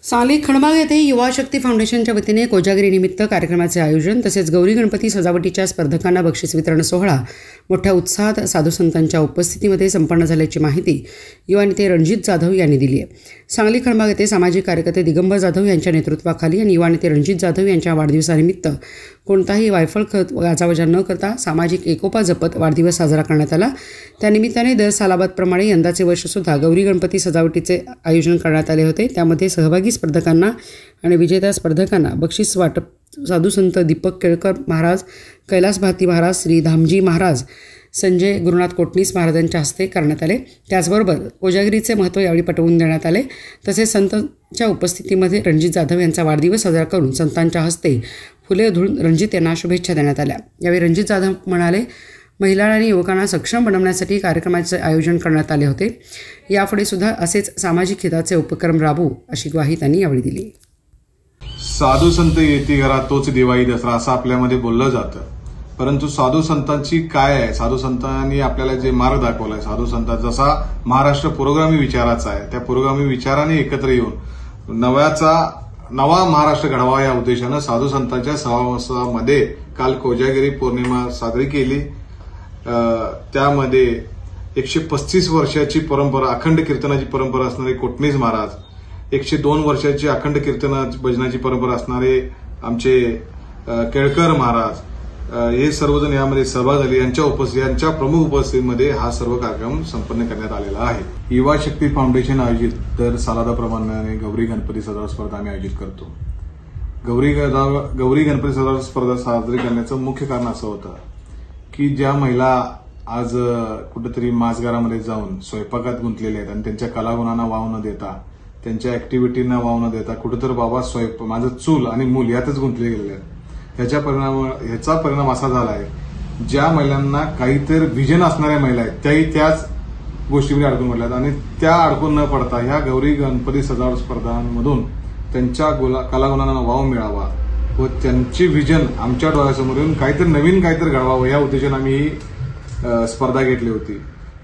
सांगली खंडबाग येथे युवा शक्ती फाउंडेशनच्या वतीने कोजागिरी निमित्त कार्यक्रमाचे आयोजन तसेच गौरी गणपती सजावटीच्या स्पर्धकांना बक्षीस वितरण सोहळा मोठ्या उत्साहात साधू संतांच्या उपस्थितीमध्ये संपन्न झाल्याची माहिती युवा नेते रणजित जाधव यांनी दिली आहे। सांगली खंडबाग येथे सामाजिक कार्यकर्ते दिगंबर जाधव यांच्या नेतृत्वाखाली आणि युवा नेते रणजित जाधव यांच्या वाढदिवसानिमित्त कोणताही वायफळ गाजावाजा न करता सामाजिक एकोपा जपत वाढदिवस साजरा करण्यात आला। त्यानिमित्ताने दर सालाबादप्रमाणे यंदाचे वर्षसुद्धा गौरी गणपती सजावटीचे आयोजन करण्यात आले होते। त्यामध्ये सहभागी स्पर्धकांना आणि विजेत्या स्पर्धकांना बक्षीस वाटप साधू संत दीपक केळकर महाराज, कैलास भारती महाराज, श्री धामजी महाराज, संजय गुरुनाथ कोटणीस महाराजांच्या हस्ते करण्यात आले। त्याचबरोबर कोजागिरीचे महत्त्व यावेळी पटवून देण्यात आले। तसेच संतांच्या उपस्थितीमध्ये रणजित जाधव यांचा वाढदिवस साजरा करून संतांच्या हस्ते फुले उधळून रणजित यांना शुभेच्छा देण्यात आल्या। यावेळी रणजित जाधव म्हणाले, महिला आणि युवकांना सक्षम बनवण्यासाठी कार्यक्रमाचे आयोजन करण्यात आले होते। यापुढे सुद्धा असेच सामाजिक हिताचे उपक्रम राबवू अशी ग्वाही त्यांनी यावेळी दिली। साधू संत येती घरात तोच दिवाळी दसरा असं आपल्यामध्ये बोललं जातं, परंतु साधू संतांची काय आहे, साधू संतांनी आपल्याला जे मार्ग दाखवलाय, साधू संतांचा जसा महाराष्ट्र पुरोगामी विचाराचा आहे, त्या पुरोगामी विचाराने एकत्र येऊन नवा महाराष्ट्र घडवा या उद्देशानं साधू संतांच्या सहवासामध्ये काल कोजागिरी पौर्णिमा साजरी केली। त्यामध्ये 135 वर्षाची परंपरा, अखंड कीर्तनाची परंपरा असणारे कोटणीस महाराज, 102 वर्षाची अखंड भजनाची परंपरा असणारे आमचे केळकर महाराज, हे सर्वजण यामध्ये सहभाग झाले। यांच्या प्रमुख उपस्थितीमध्ये हा सर्व कार्यक्रम संपन्न करण्यात आलेला आहे। युवा शक्ती फाउंडेशन आयोजित दर सालादाप्रमाणे गौरी गणपती सजावट स्पर्धा आम्ही आयोजित करतो। गौरी गणपती सजावट स्पर्धा साजरी करण्याचं मुख्य कारण असं होतं की ज्या महिला आज कुठेतरी मासघरामध्ये जाऊन स्वयंपाकात गुंतलेल्या आहेत आणि त्यांच्या कलागुणांना वाव न देता, त्यांच्या ऍक्टिव्हिटींना वाव न देता कुठेतरी बाबा माझं चूल आणि मूल यातच गुंतले गेलेले आहेत, ह्याचा परिणाम असा झाला आहे, ज्या महिलांना काहीतरी व्हिजन असणाऱ्या महिला आहेत त्याही त्याच गोष्टीमध्ये अडकून पडल्यात आणि त्या अडकून न पडता ह्या गौरी गणपती सजावट स्पर्धांमधून त्यांच्या कलागुणांना वाव मिळावा व त्यांची व्हिजन आमच्या डोळ्यासमोर येऊन नवीन काहीतरी घडवावं या उद्देशाने आम्ही ही स्पर्धा घेतली होती।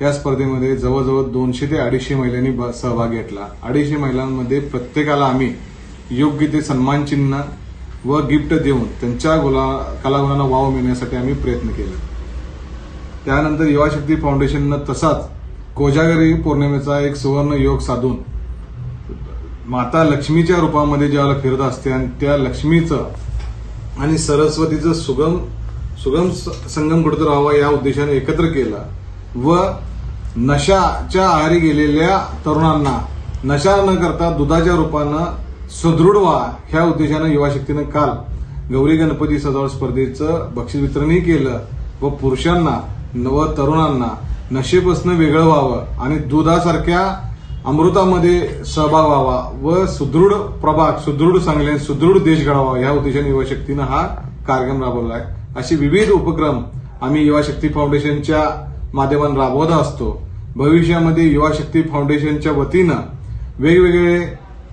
या स्पर्धेमध्ये जवळजवळ 200 ते 250 महिलांनी सहभाग घेतला। 250 महिलांमध्ये प्रत्येकाला आम्ही योग्य ते सन्मान चिन्ह व गिफ्ट देऊन त्यांच्या कलागुणांना वाव मिळण्यासाठी आम्ही प्रयत्न केले। त्यानंतर युवा शक्ती फाउंडेशननं तसाच कोजागिरी पौर्णिमेचा एक सुवर्ण योग साधून माता लक्ष्मीच्या रूपामध्ये ज्यावेळेला फिरत असते आणि त्या लक्ष्मीचं आणि सरस्वतीचं सुगम संगम कुठेतरी व्हावा या उद्देशाने एकत्र केलं व नशाच्या आहारी गेलेल्या तरुणांना नशा न करता दुधाच्या रूपानं सुदृढ व्हा ह्या उद्देशानं युवा शक्तीनं काल गौरी गणपती सजावट स्पर्धेचं बक्षीस वितरणही केलं व पुरुषांना व तरुणांना नशेपासून वेगळं व्हावं आणि दुधासारख्या अमृतामध्ये सहभाग व्हावा व सुदृढ प्रभाग, सुदृढ सांगली, सुदृढ देश घडवावा या उद्देशाने युवा शक्तीनं हा कार्यक्रम राबवला आहे। असे विविध उपक्रम आम्ही युवा शक्ती फाउंडेशनच्या माध्यमातून राबवत असतो। भविष्यामध्ये युवा शक्ती फाउंडेशनच्या वतीनं वेगवेगळे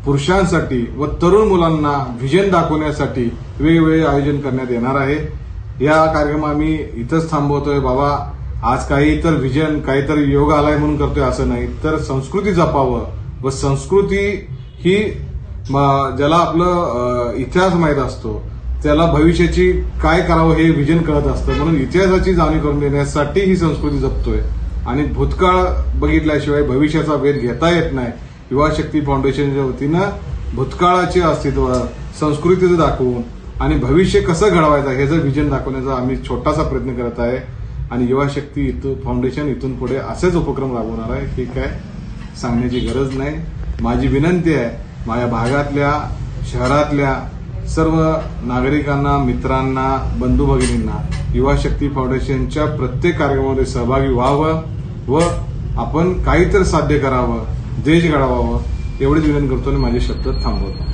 पुरुषांसाठी व तरुण मुलांना व्हिजन दाखवण्यासाठी वेगवेगळे आयोजन करण्यात येणार आहे। या कार्यक्रम आम्ही इथंच थांबवतोय। बाबा आज काही तर व्हिजन, काहीतरी योग आलाय म्हणून करतोय असं नाही, तर संस्कृती जपावं व संस्कृती ही ज्याला आपलं इतिहास माहीत असतो त्याला भविष्याची काय करावं हे व्हिजन कळत असतं, म्हणून इतिहासाची जाणीव करून देण्यासाठी ही संस्कृती जपतोय आणि भूतकाळ बघितल्याशिवाय भविष्याचा वेध घेता येत नाही। युवा शक्ती फाउंडेशनच्या वतीनं भूतकाळाचे अस्तित्व, संस्कृतीचं दाखवून आणि भविष्य कसं घडवायचं ह्याचं व्हिजन दाखवण्याचा आम्ही छोटासा प्रयत्न करत आहे आणि युवा शक्ती फाउंडेशन इथून पुढे असेच उपक्रम राबवणार आहे। हे काय सांगण्याची गरज नाही। माझी विनंती आहे माझ्या भागातल्या, शहरातल्या सर्व नागरिकांना, मित्रांना, बंधू भगिनींना युवा शक्ती फाउंडेशनच्या प्रत्येक कार्यक्रमामध्ये सहभागी व्हावं व आपण काहीतरी साध्य करावं, देश घडवावं एवढीच विनंती करतो आणि माझे शब्द थांबवतो।